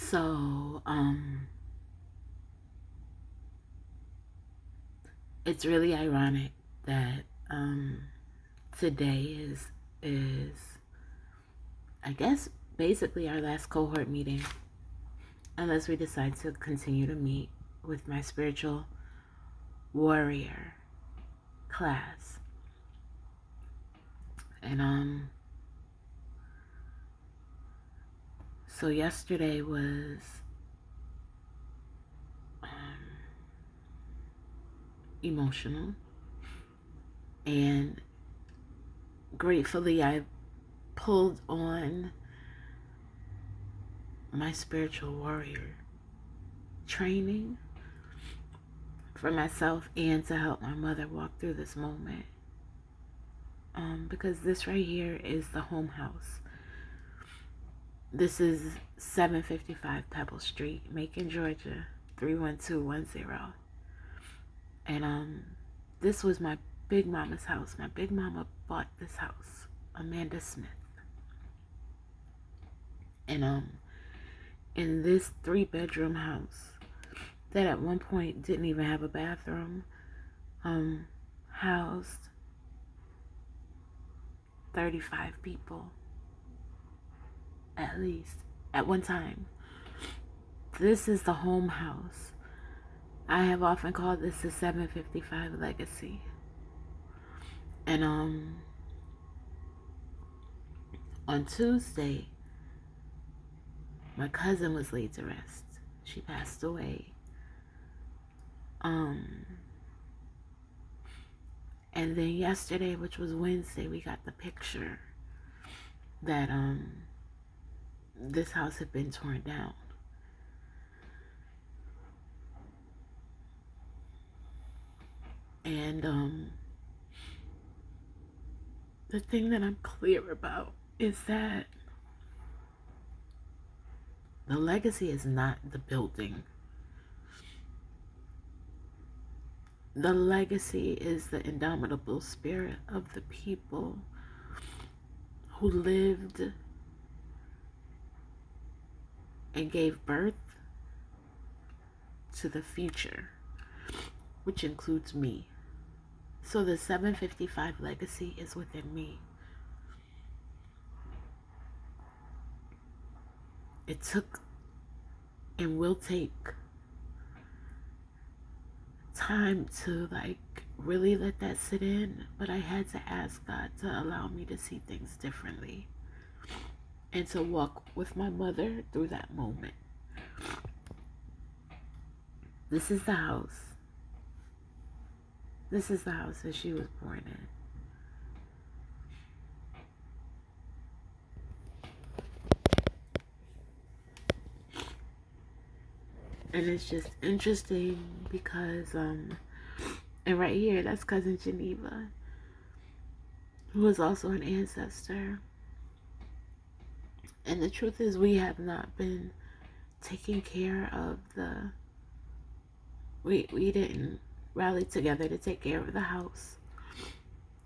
So, it's really ironic that today is I guess basically our last cohort meeting, unless we decide to continue to meet with my spiritual warrior class. And so yesterday was emotional, and gratefully I pulled on my spiritual warrior training for myself and to help my mother walk through this moment. Because this right here is the home house. This is 755 Pebble Street, Macon, Georgia, 31210. And this was my big mama's house. My big mama bought this house, Amanda Smith. And in this 3-bedroom house that at one point didn't even have a bathroom, housed 35 people at least at one time. This is the home house. I have often called this the 755 legacy. And on Tuesday, my cousin was laid to rest. She passed away. And then yesterday, which was Wednesday, we got the picture that this house had been torn down. And the thing that I'm clear about is that the legacy is not the building. The legacy is the indomitable spirit of the people who lived and gave birth to the future, which includes me. So the 755 legacy is within me. It took and will take time to really let that sit in, but I had to ask God to allow me to see things differently and to walk with my mother through that moment. This is the house. This is the house that she was born in. And it's just interesting because, and right here, that's Cousin Geneva, who is also an ancestor. And the truth is, we have not been taking care of we didn't rally together to take care of the house.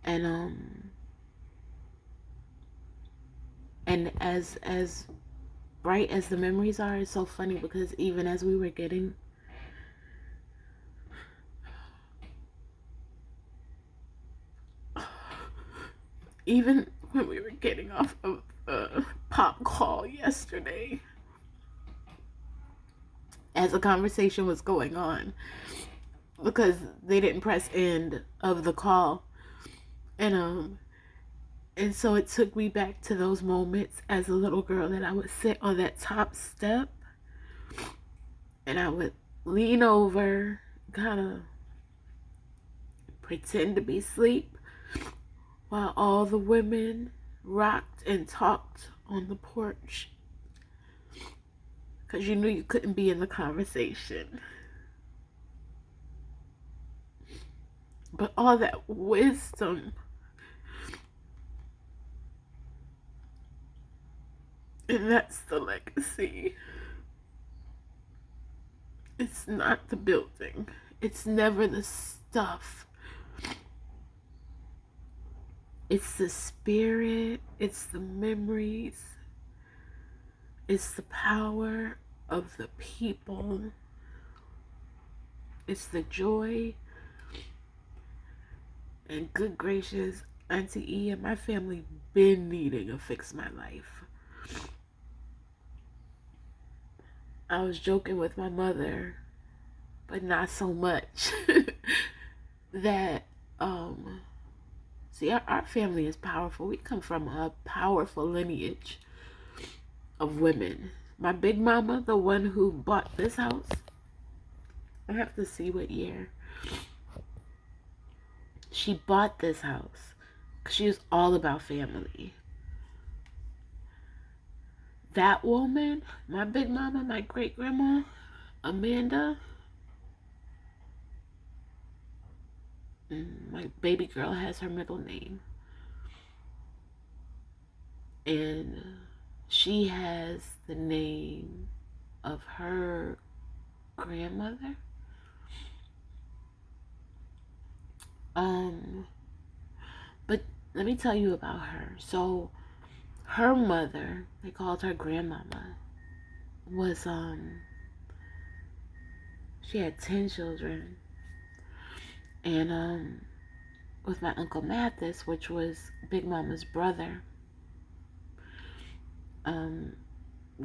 And as bright as the memories are, it's so funny because even as we were getting even when we were getting off of a pop call yesterday, as the conversation was going on, because they didn't press end of the call, and so it took me back to those moments as a little girl that I would sit on that top step and I would lean over, kind of pretend to be asleep while all the women rocked and talked on the porch, because you knew you couldn't be in the conversation. But all that wisdom and that's the legacy. It's not the building. It's never the stuff. It's the spirit. It's the memories. It's the power of the people. It's the joy. And good gracious, Auntie E and my family been needing to fix my life. I was joking with my mother, but not so much. That see, our family is powerful. We come from a powerful lineage of women. My big mama, the one who bought this house, I have to see what year she bought this house. She was all about family. That woman, my big mama, my great grandma, Amanda, my baby girl has her middle name. And she has the name of her grandmother. But let me tell you about her. So her mother, they called her grandmama, was she had 10 children. And with my Uncle Mathis, which was Big Mama's brother,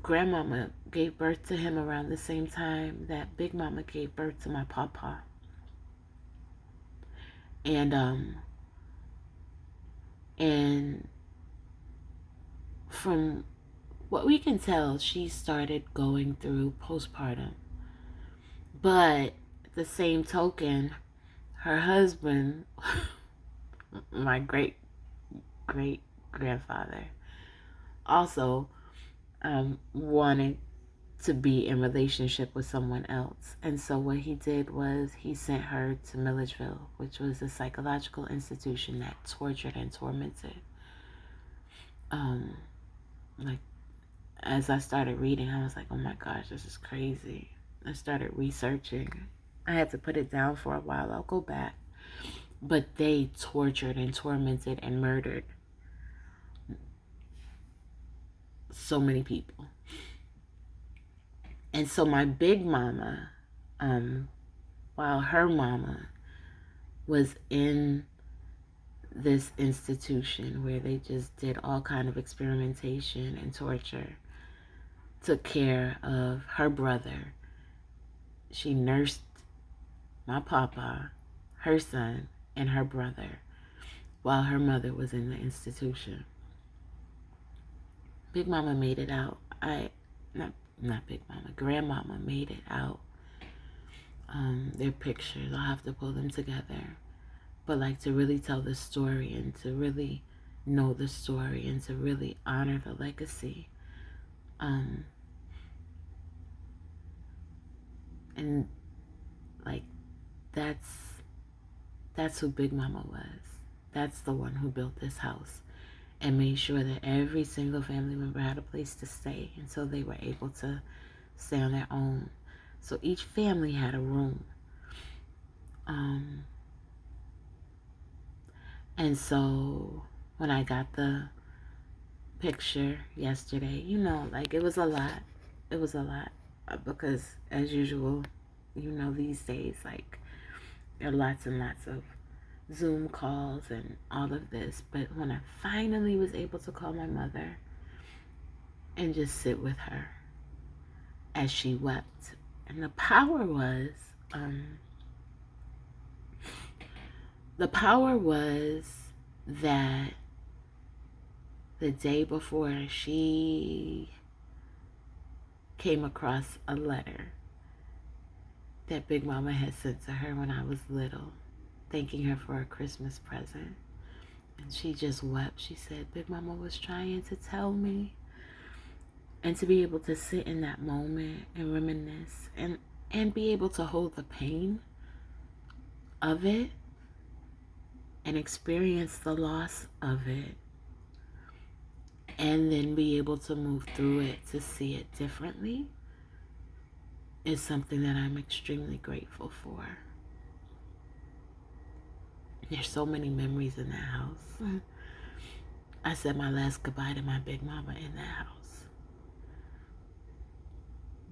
Grandmama gave birth to him around the same time that Big Mama gave birth to my papa. And from what we can tell, she started going through postpartum. But at the same token, her husband, my great grandfather, also wanted to be in relationship with someone else. And so what he did was he sent her to Milledgeville, which was a psychological institution that tortured and tormented. Like, as I started reading, I was like, oh my gosh, this is crazy. I started researching. I had to put it down for a while. I'll go back. But they tortured and tormented and murdered so many people. And so my big mama, while her mama was in this institution where they just did all kind of experimentation and torture, took care of her brother. She nursed my papa, her son, and her brother while her mother was in the institution. Big Mama made it out. Not Big Mama, Grandmama made it out. Their pictures, I'll have to pull them together. But like, to really tell the story and to really know the story and to really honor the legacy. And like, that's who Big Mama was. That's the one who built this house and made sure that every single family member had a place to stay until they were able to stay on their own. So each family had a room. And so when I got the picture yesterday, you know, like, it was a lot. It was a lot because, as usual, you know, these days, like, there are lots and lots of Zoom calls and all of this. But when I finally was able to call my mother and just sit with her as she wept, and the power was that the day before, she came across a letter that Big Mama had sent to her when I was little, thanking her for a Christmas present. And she just wept. She said, Big Mama was trying to tell me. And to be able to sit in that moment and reminisce and be able to hold the pain of it and experience the loss of it, and then be able to move through it to see it differently, is something that I'm extremely grateful for. There's so many memories in that house. I said my last goodbye to my Big Mama in that house.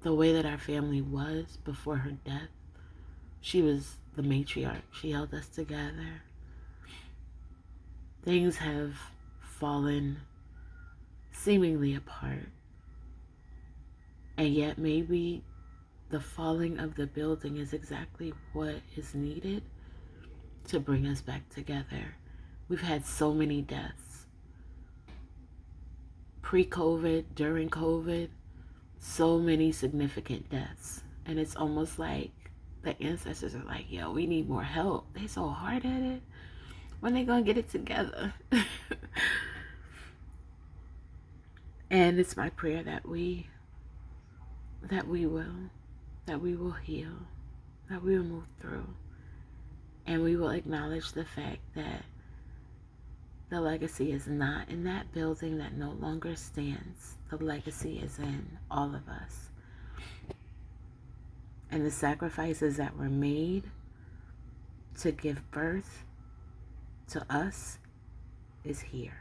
the way that our family was before her death. She was the matriarch. She held us together. Things have fallen seemingly apart. And yet maybe the falling of the building is exactly what is needed to bring us back together. We've had so many deaths. Pre-COVID, during COVID, so many significant deaths. And it's almost like the ancestors are like, yo, we need more help. They so hard at it. When they gonna get it together? And it's my prayer that we will heal, that we will move through, and we will acknowledge the fact that the legacy is not in that building that no longer stands. The legacy is in all of us. And the sacrifices that were made to give birth to us is here.